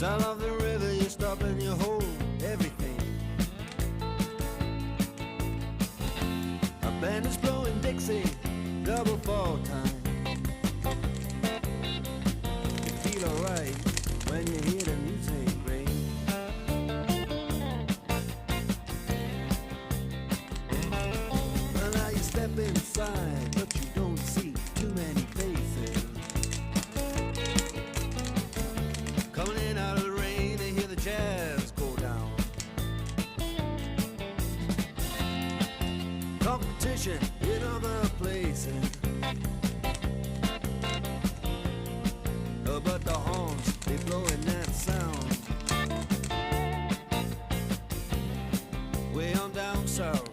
Sound of the river, you stop and you hold everything. A band is blowing Dixie, double fall time. You feel alright when you hear the music ring. Well, now you step inside, but you don't see too many faces. Coming in out of the rain, they hear the jazz go down. Competition in other places, but the horns, they blowing that sound way on down south.